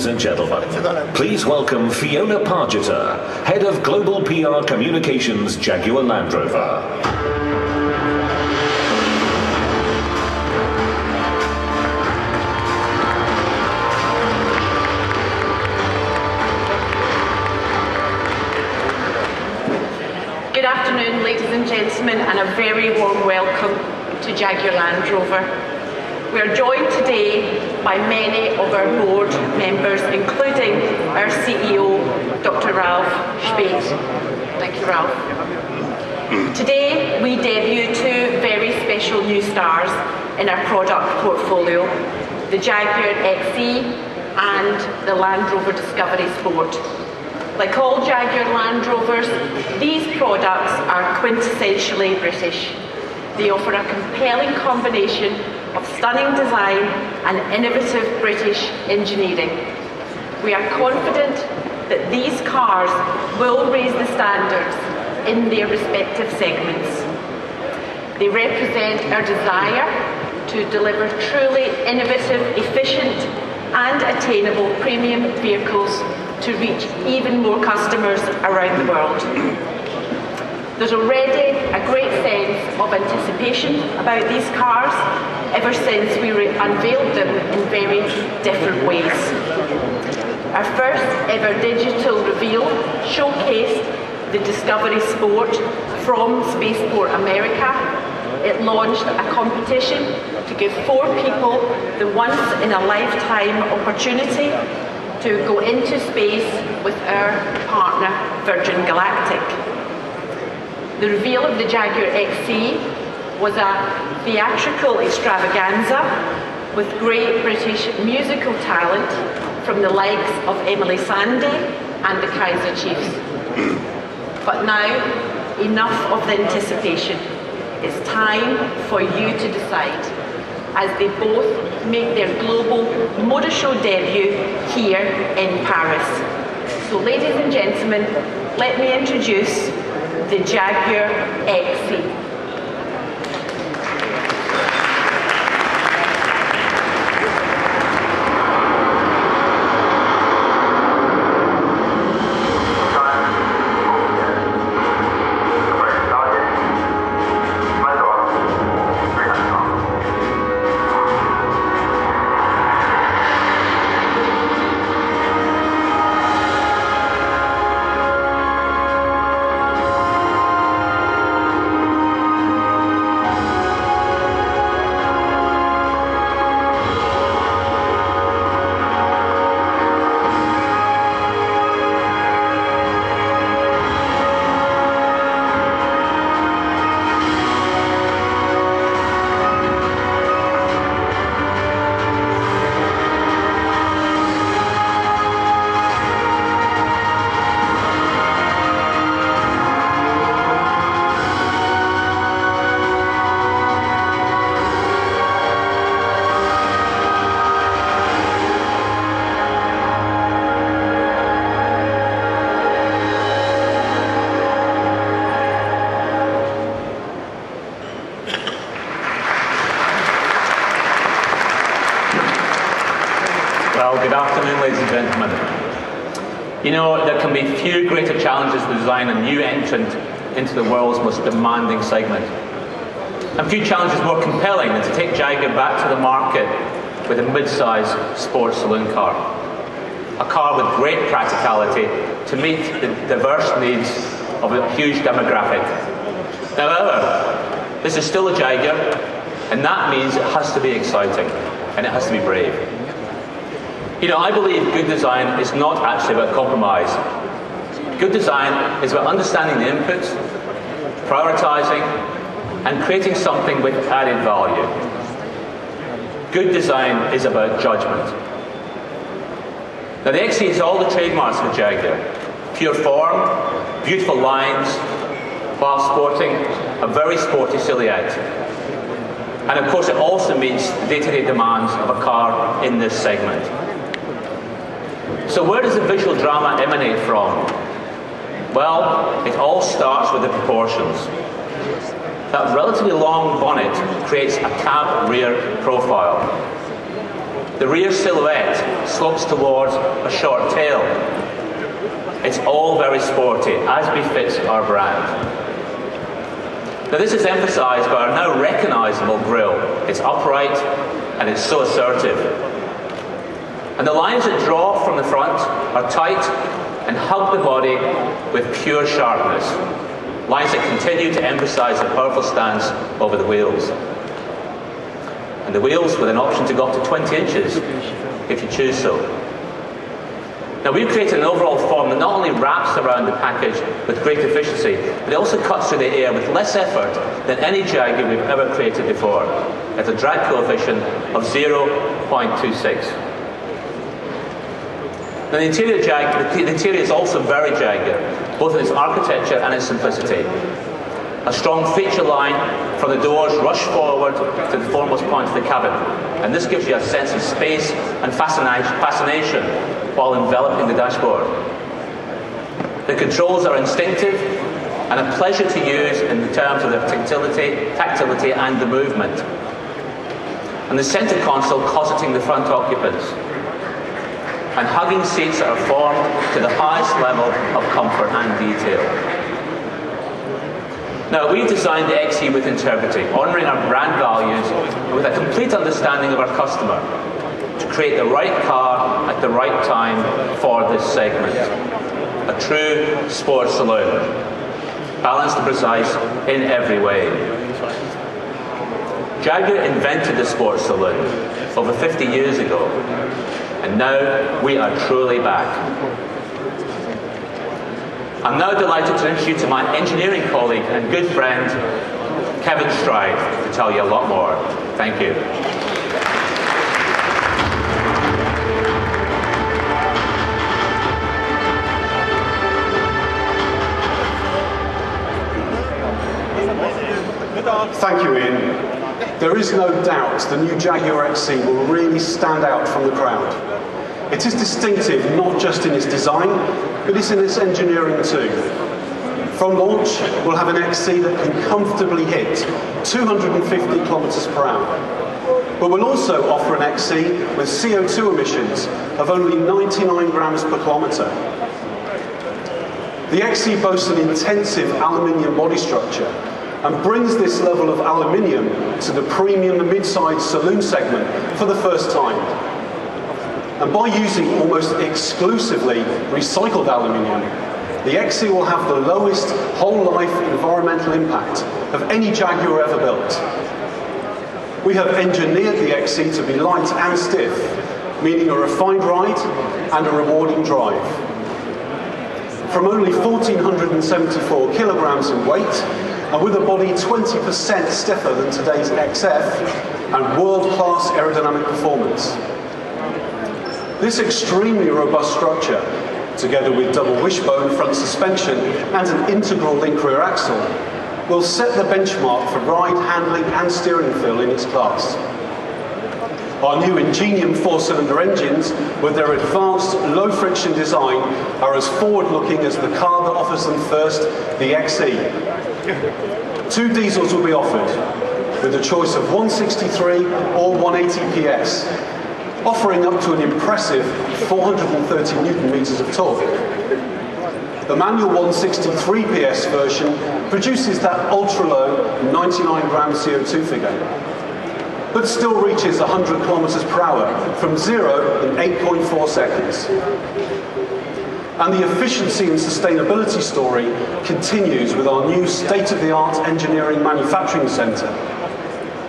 Ladies and gentlemen, please welcome Fiona Pargeter, Head of Global PR Communications, Jaguar Land Rover. Good afternoon, ladies and gentlemen, and a very warm welcome to Jaguar Land Rover. We are joined today by many of our board members, including our CEO, Dr. Ralph Spade. Thank you, Ralph. Today, we debut two very special new stars in our product portfolio, the Jaguar XE and the Land Rover Discovery Sport. Like all Jaguar Land Rovers, these products are quintessentially British. They offer a compelling combination of stunning design and innovative British engineering. We are confident that these cars will raise the standards in their respective segments. They represent our desire to deliver truly innovative, efficient and attainable premium vehicles to reach even more customers around the world. There's already a great sense of anticipation about these cars ever since we unveiled them in very different ways. Our first ever digital reveal showcased the Discovery Sport from Spaceport America. It launched a competition to give 4 people the once-in-a-lifetime opportunity to go into space with our partner Virgin Galactic. The reveal of the Jaguar XE was a theatrical extravaganza with great British musical talent from the likes of Emily Sandé and the Kaiser Chiefs. But now, enough of the anticipation. It's time for you to decide as they both make their global motor show debut here in Paris. So ladies and gentlemen, let me introduce the Jaguar XE. Good afternoon, ladies and gentlemen. You know, there can be few greater challenges to design a new entrant into the world's most demanding segment. And few challenges more compelling than to take Jaguar back to the market with a mid-size sports saloon car. A car with great practicality to meet the diverse needs of a huge demographic. However, this is still a Jaguar, and that means it has to be exciting, and it has to be brave. You know, I believe good design is not actually about compromise. Good design is about understanding the inputs, prioritizing, and creating something with added value. Good design is about judgment. Now, the XE is all the trademarks of the Jaguar. Pure form, beautiful lines, while sporting a very sporty silhouette. And of course, it also meets the day-to-day demands of a car in this segment. So where does the visual drama emanate from? Well, it all starts with the proportions. That relatively long bonnet creates a cab rear profile. The rear silhouette slopes towards a short tail. It's all very sporty, as befits our brand. Now this is emphasised by our now recognisable grille. It's upright and it's so assertive. And the lines that draw from the front are tight and hug the body with pure sharpness. Lines that continue to emphasise the powerful stance over the wheels. And the wheels with an option to go up to 20 inches if you choose so. Now we've created an overall form that not only wraps around the package with great efficiency, but it also cuts through the air with less effort than any Jaguar we've ever created before. It's a drag coefficient of 0.26. Now the interior is also very Jaguar, both in its architecture and its simplicity. A strong feature line from the doors rush forward to the foremost point of the cabin, and this gives you a sense of space and fascination while enveloping the dashboard. The controls are instinctive and a pleasure to use in terms of their tactility and the movement. And the centre console cosseting the front occupants, and hugging seats that are formed to the highest level of comfort and detail. Now, we've designed the XE with integrity, honouring our brand values and with a complete understanding of our customer to create the right car at the right time for this segment. A true sports saloon, balanced and precise in every way. Jaguar invented the sports saloon over 50 years ago, and now we are truly back. I'm now delighted to introduce you to my engineering colleague and good friend, Kevin Stride, to tell you a lot more. Thank you. Thank you, Ian. There is no doubt the new Jaguar XE will really stand out from the crowd. It is distinctive not just in its design, but it's in its engineering too. From launch, we'll have an XE that can comfortably hit 250 kilometers per hour. But we'll also offer an XE with CO2 emissions of only 99 grams per kilometre. The XE boasts an intensive aluminium body structure and brings this level of aluminium to the premium and mid-sized saloon segment for the first time. And by using almost exclusively recycled aluminium, the XE will have the lowest whole-life environmental impact of any Jaguar ever built. We have engineered the XE to be light and stiff, meaning a refined ride and a rewarding drive. From only 1,474 kilograms in weight, and with a body 20% stiffer than today's XF, and world-class aerodynamic performance. This extremely robust structure, together with double wishbone front suspension and an integral link rear axle, will set the benchmark for ride, handling and steering feel in its class. Our new Ingenium 4-cylinder engines, with their advanced low-friction design, are as forward-looking as the car that offers them first, the XE. 2 diesels will be offered, with a choice of 163 or 180 PS, offering up to an impressive 430 Newton-meters of torque. The manual 163 PS version produces that ultra-low 99 gram CO2 figure, but still reaches 100 kilometers per hour from 0 in 8.4 seconds. And the efficiency and sustainability story continues with our new state-of-the-art engineering manufacturing centre,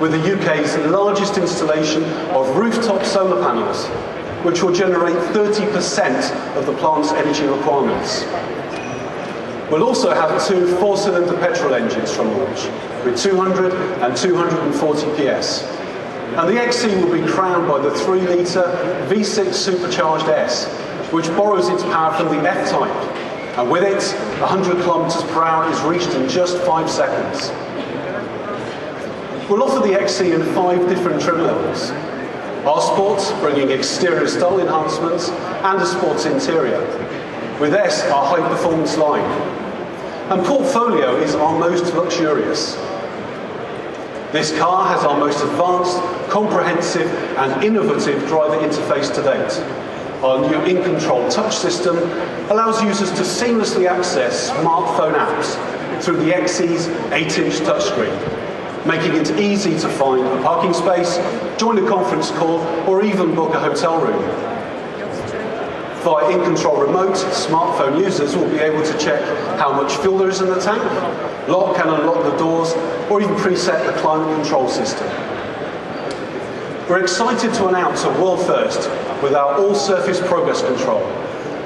with the UK's largest installation of rooftop solar panels, which will generate 30% of the plant's energy requirements. We'll also have 2 4-cylinder petrol engines from launch, with 200 and 240 PS. And the XE will be crowned by the 3-litre V6 supercharged S, which borrows its power from the F-Type. And with it, 100 kilometers per hour is reached in just 5 seconds. We'll offer the XE in 5 different trim levels. R Sports, bringing exterior style enhancements and a sports interior. With S, our high performance line. And Portfolio is our most luxurious. This car has our most advanced, comprehensive and innovative driver interface to date. Our new in-control touch system allows users to seamlessly access smartphone apps through the XE's 8-inch touchscreen, making it easy to find a parking space, join a conference call, or even book a hotel room. Via in-control remote, smartphone users will be able to check how much fuel there is in the tank, lock and unlock the doors, or even preset the climate control system. We're excited to announce a world first with our all-surface progress control.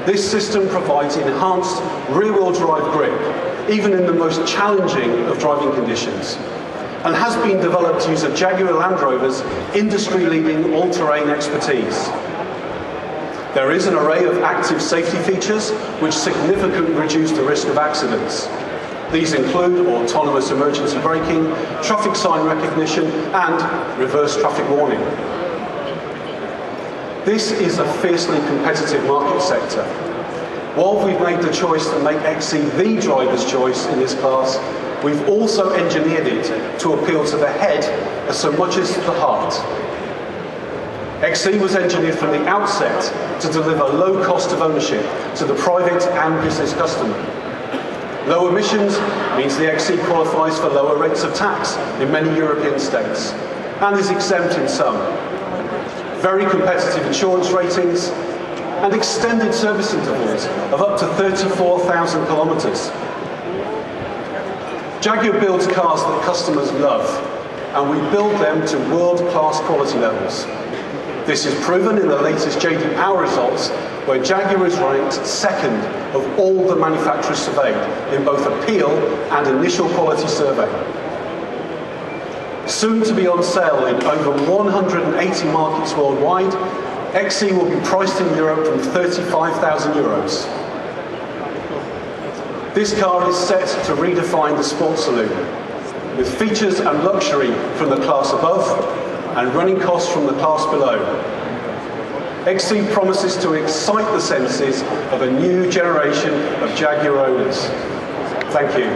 This system provides enhanced rear-wheel drive grip, even in the most challenging of driving conditions, and has been developed to use a Jaguar Land Rover's industry-leading all-terrain expertise. There is an array of active safety features which significantly reduce the risk of accidents. These include autonomous emergency braking, traffic sign recognition, and reverse traffic warning. This is a fiercely competitive market sector. While we've made the choice to make XE the driver's choice in this class, we've also engineered it to appeal to the head as so much as the heart. XE was engineered from the outset to deliver low cost of ownership to the private and business customer. Low emissions means the XE qualifies for lower rates of tax in many European states and is exempt in some. Very competitive insurance ratings and extended service intervals of up to 34,000 kilometres. Jaguar builds cars that customers love, and we build them to world-class quality levels. This is proven in the latest JD Power results, where Jaguar is ranked second of all the manufacturers surveyed in both appeal and initial quality survey. Soon to be on sale in over 180 markets worldwide, XE will be priced in Europe from €35,000. This car is set to redefine the sports saloon, with features and luxury from the class above and running costs from the class below. XE promises to excite the senses of a new generation of Jaguar owners. Thank you.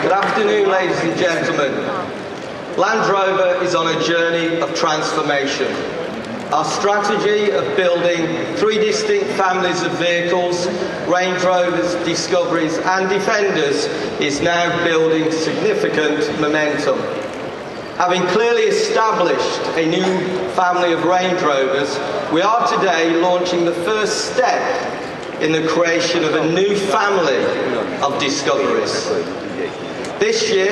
Good afternoon, ladies and gentlemen. Land Rover is on a journey of transformation. Our strategy of building three distinct families of vehicles, Range Rovers, Discoveries and Defenders, is now building significant momentum. Having clearly established a new family of Range Rovers, we are today launching the first step in the creation of a new family of Discoveries. This year,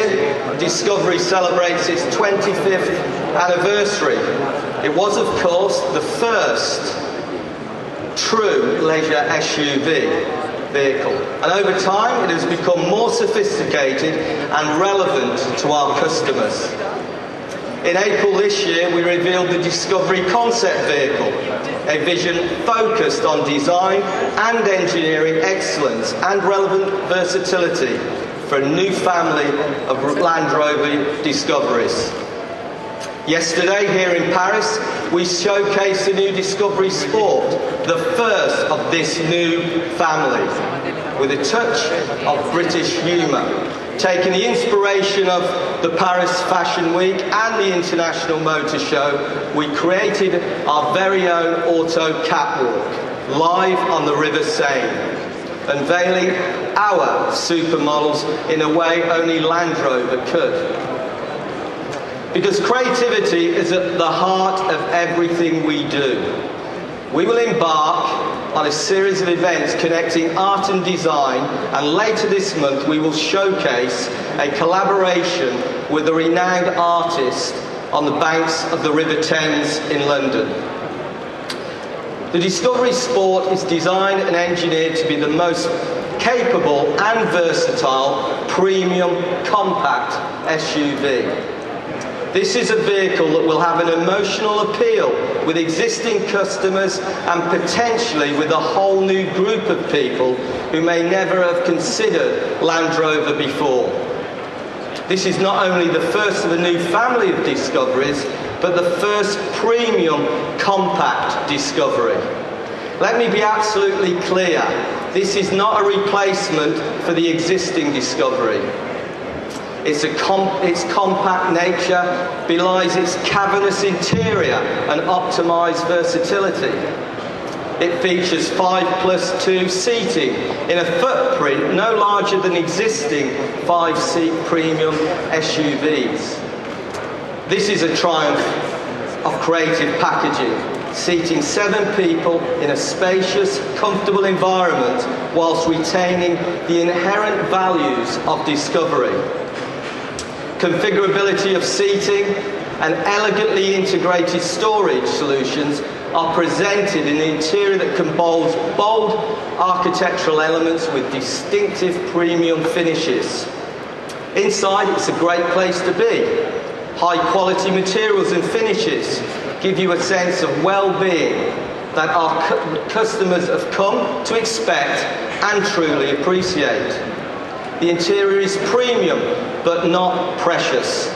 Discovery celebrates its 25th anniversary. It was, of course, the first true leisure SUV vehicle. And over time, it has become more sophisticated and relevant to our customers. In April this year, we revealed the Discovery concept vehicle, a vision focused on design and engineering excellence and relevant versatility for a new family of Land Rover Discoveries. Yesterday, here in Paris, we showcased the new Discovery Sport, the first of this new family, with a touch of British humour. Taking the inspiration of the Paris Fashion Week and the International Motor Show, we created our very own auto catwalk, live on the River Seine, unveiling our supermodels in a way only Land Rover could. Because creativity is at the heart of everything we do. We will embark on a series of events connecting art and design, and later this month we will showcase a collaboration with a renowned artist on the banks of the River Thames in London. The Discovery Sport is designed and engineered to be the most capable and versatile premium compact SUV. This is a vehicle that will have an emotional appeal with existing customers and potentially with a whole new group of people who may never have considered Land Rover before. This is not only the first of a new family of Discoveries, but the first premium compact Discovery. Let me be absolutely clear, this is not a replacement for the existing Discovery. Its compact nature belies its cavernous interior and optimised versatility. It features 5+2 seating in a footprint no larger than existing 5-seat premium SUVs. This is a triumph of creative packaging, seating 7 people in a spacious, comfortable environment whilst retaining the inherent values of Discovery. Configurability of seating and elegantly integrated storage solutions are presented in an interior that combines bold architectural elements with distinctive premium finishes. Inside, it's a great place to be. High quality materials and finishes give you a sense of well-being that our customers have come to expect and truly appreciate. The interior is premium, but not precious.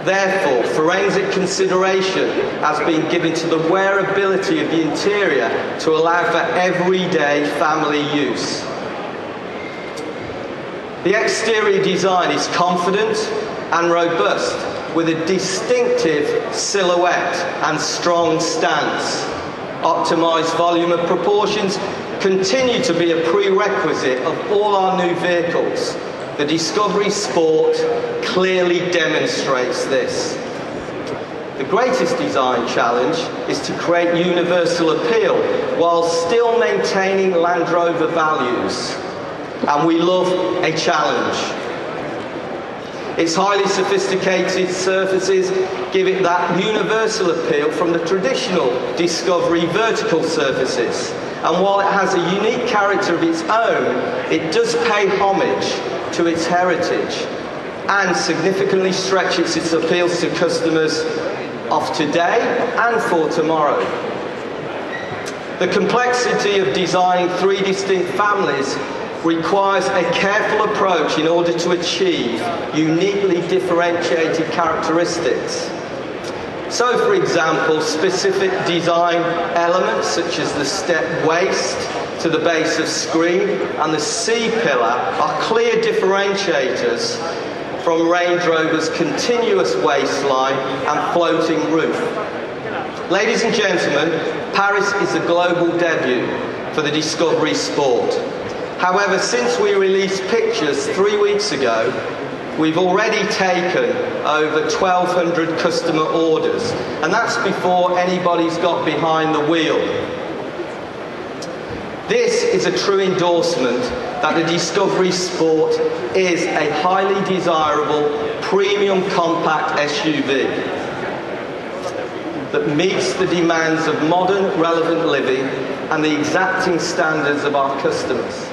Therefore, forensic consideration has been given to the wearability of the interior to allow for everyday family use. The exterior design is confident and robust, with a distinctive silhouette and strong stance. Optimised volume of proportions continue to be a prerequisite of all our new vehicles. The Discovery Sport clearly demonstrates this. The greatest design challenge is to create universal appeal while still maintaining Land Rover values. And we love a challenge. Its highly sophisticated surfaces give it that universal appeal from the traditional Discovery vertical surfaces. And while it has a unique character of its own, it does pay homage to its heritage and significantly stretches its appeals to customers of today and for tomorrow. The complexity of designing 3 distinct families requires a careful approach in order to achieve uniquely differentiated characteristics. So, for example, specific design elements such as the step waist to the base of screen and the C-pillar are clear differentiators from Range Rover's continuous waistline and floating roof. Ladies and gentlemen, Paris is a global debut for the Discovery Sport. However, since we released pictures 3 weeks ago, we've already taken over 1,200 customer orders, and that's before anybody's got behind the wheel. This is a true endorsement that the Discovery Sport is a highly desirable premium compact SUV that meets the demands of modern, relevant living and the exacting standards of our customers.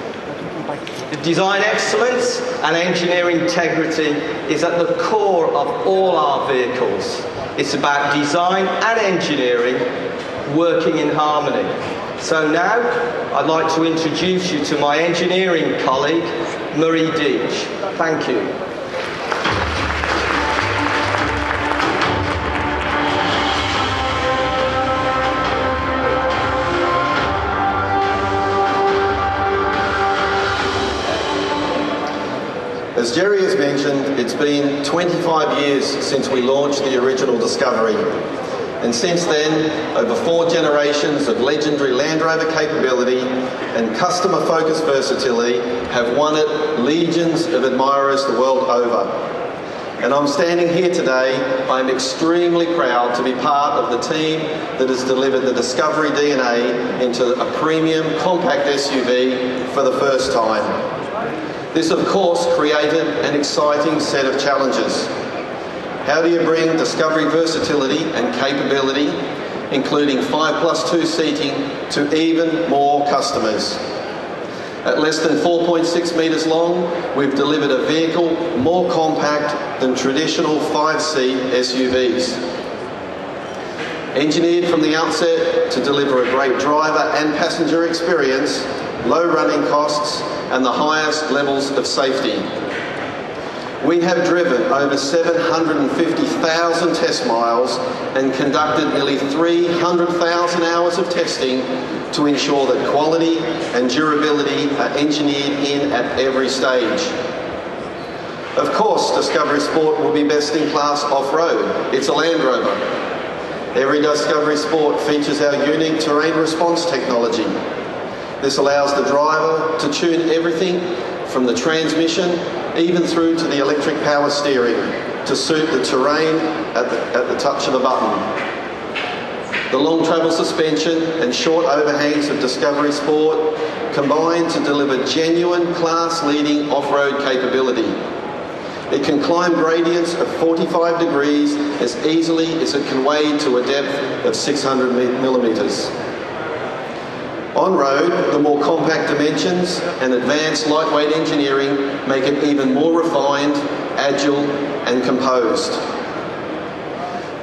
The design excellence and engineering integrity is at the core of all our vehicles. It's about design and engineering working in harmony. So now I'd like to introduce you to my engineering colleague, Marie Deitch. Thank you. As Jerry has mentioned, it's been 25 years since we launched the original Discovery. And since then, over 4 generations of legendary Land Rover capability and customer-focused versatility have won it legions of admirers the world over. And I'm standing here today, I'm extremely proud to be part of the team that has delivered the Discovery DNA into a premium compact SUV for the first time. This, of course, created an exciting set of challenges. How do you bring Discovery versatility and capability, including 5+2 seating, to even more customers? At less than 4.6 metres long, we've delivered a vehicle more compact than traditional 5-seat SUVs. Engineered from the outset to deliver a great driver and passenger experience, low running costs, and the highest levels of safety. We have driven over 750,000 test miles and conducted nearly 300,000 hours of testing to ensure that quality and durability are engineered in at every stage. Of course, Discovery Sport will be best in class off-road. It's a Land Rover. Every Discovery Sport features our unique terrain response technology. This allows the driver to tune everything from the transmission even through to the electric power steering to suit the terrain at the touch of a button. The long travel suspension and short overhangs of Discovery Sport combine to deliver genuine class-leading off-road capability. It can climb gradients of 45 degrees as easily as it can wade to a depth of 600 millimetres. On-road, the more compact dimensions and advanced lightweight engineering make it even more refined, agile and composed.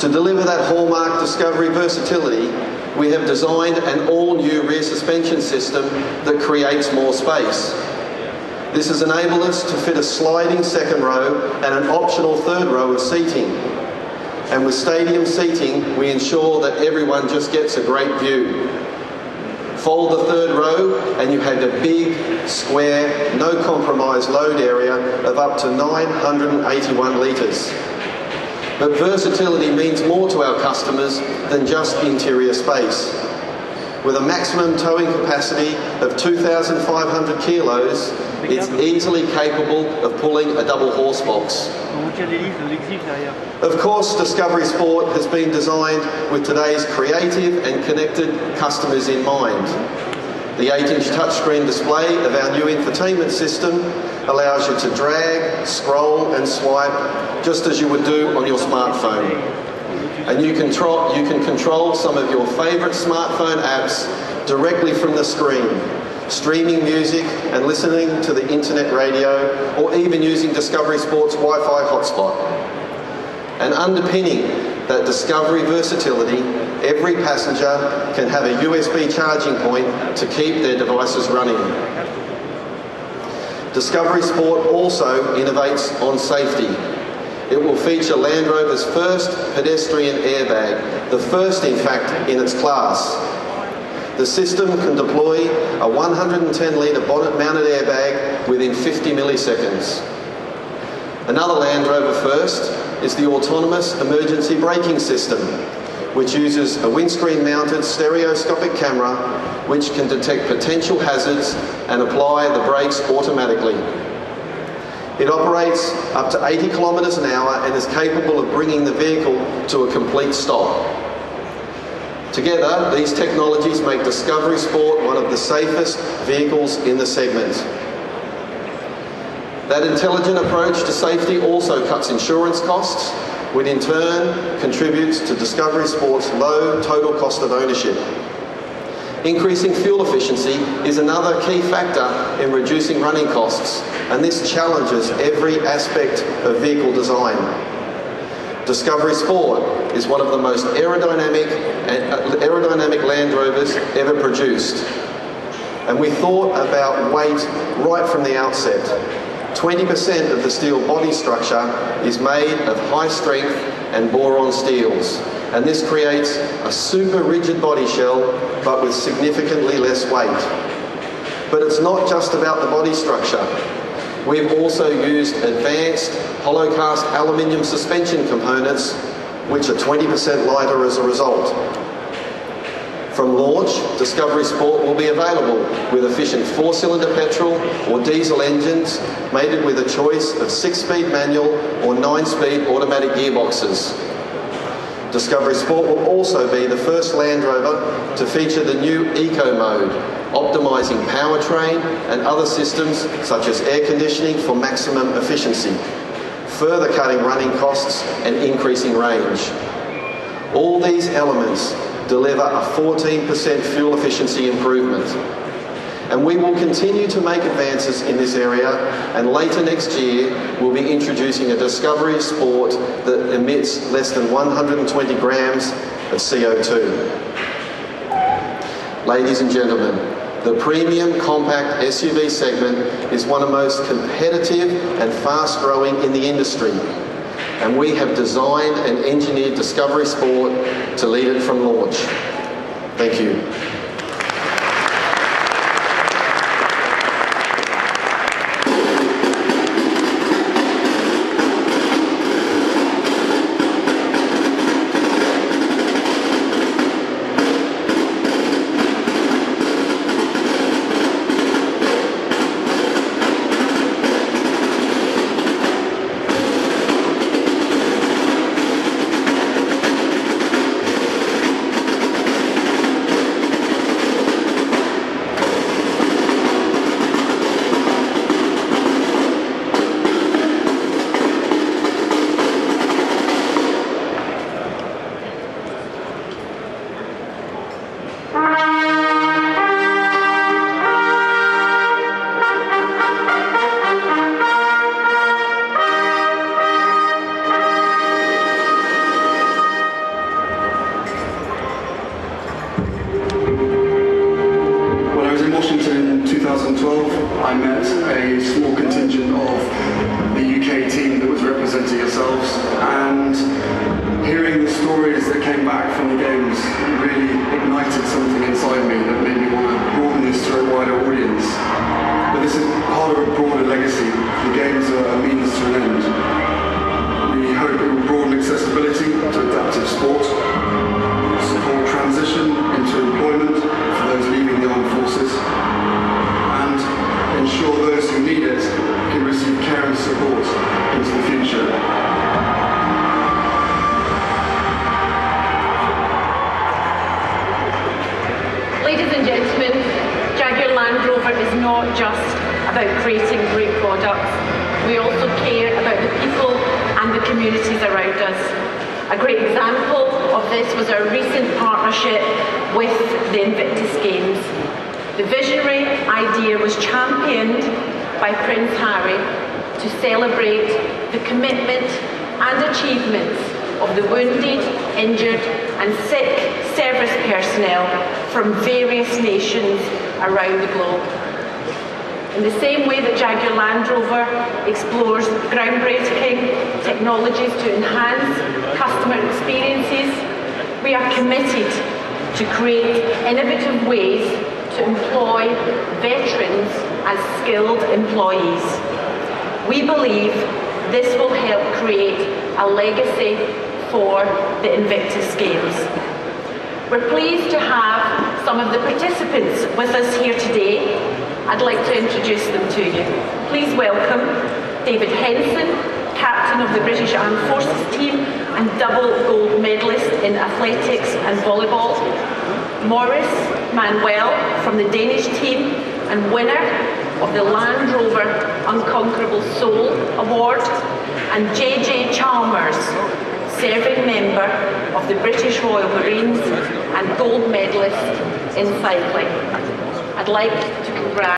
To deliver that hallmark Discovery versatility, we have designed an all-new rear suspension system that creates more space. This has enabled us to fit a sliding second row and an optional third row of seating. And with stadium seating, we ensure that everyone just gets a great view. Fold the third row and you have a big, square, no compromise load area of up to 981 litres. But versatility means more to our customers than just interior space. With a maximum towing capacity of 2,500 kilos, it's easily capable of pulling a double horse box. Of course, Discovery Sport has been designed with today's creative and connected customers in mind. The 8-inch touchscreen display of our new infotainment system allows you to drag, scroll and swipe just as you would do on your smartphone. And you can control some of your favourite smartphone apps directly from the screen, streaming music and listening to the internet radio, or even using Discovery Sport's Wi-Fi hotspot. And underpinning that Discovery versatility, every passenger can have a USB charging point to keep their devices running. Discovery Sport also innovates on safety. It will feature Land Rover's first pedestrian airbag, the first in fact in its class. The system can deploy a 110-litre bonnet-mounted airbag within 50 milliseconds. Another Land Rover first is the autonomous emergency braking system, which uses a windscreen-mounted stereoscopic camera which can detect potential hazards and apply the brakes automatically. It operates up to 80 kilometres an hour and is capable of bringing the vehicle to a complete stop. Together, these technologies make Discovery Sport one of the safest vehicles in the segment. That intelligent approach to safety also cuts insurance costs, which in turn contributes to Discovery Sport's low total cost of ownership. Increasing fuel efficiency is another key factor in reducing running costs, and this challenges every aspect of vehicle design. Discovery Sport is one of the most aerodynamic Land Rovers ever produced. And we thought about weight right from the outset. 20% of the steel body structure is made of high strength and boron steels. And this creates a super rigid body shell, but with significantly less weight. But it's not just about the body structure. We've also used advanced hollow cast aluminium suspension components, which are 20% lighter as a result. From launch, Discovery Sport will be available with efficient 4-cylinder petrol or diesel engines mated with a choice of 6-speed manual or 9-speed automatic gearboxes. Discovery Sport will also be the first Land Rover to feature the new Eco Mode, optimising powertrain and other systems such as air conditioning for maximum efficiency, further cutting running costs and increasing range. All these elements deliver a 14% fuel efficiency improvement. And we will continue to make advances in this area, and later next year we'll be introducing a Discovery Sport that emits less than 120 grams of CO2. Ladies and gentlemen, the premium compact SUV segment is one of the most competitive and fast-growing in the industry, and we have designed and engineered Discovery Sport to lead it from launch. Thank you. I met a small contingent of the UK team that was representing yourselves, and hearing the stories that came back from the games really ignited something inside me that made me want to broaden this to a wider audience. But this is part of a broader legacy. The games are a means to an end. We hope it will broaden accessibility to adaptive sport, support transition into employment for those leaving the armed forces, and ensure those who need it can receive care and support into the future. Ladies and gentlemen, Jaguar Land Rover is not just about creating great products. We also care about the people and the communities around us. A great example of this was our recent partnership with the Invictus Games. The visionary idea was championed by Prince Harry to celebrate the commitment and achievements of the wounded, injured and sick service personnel from various nations around the globe. In the same way that Jaguar Land Rover explores groundbreaking technologies to enhance customer experiences, we are committed to create innovative ways to employ veterans as skilled employees. We believe this will help create a legacy for the Invictus Games. We're pleased to have some of the participants with us here today. I'd like to introduce them to you. Please welcome David Henson, Captain of the British Armed Forces team and double gold medalist in athletics and volleyball. Maurice Manuel from the Danish team and winner of the Land Rover Unconquerable Soul Award. And JJ Chalmers, serving member of the British Royal Marines and gold medalist in cycling. I'd like to congratulate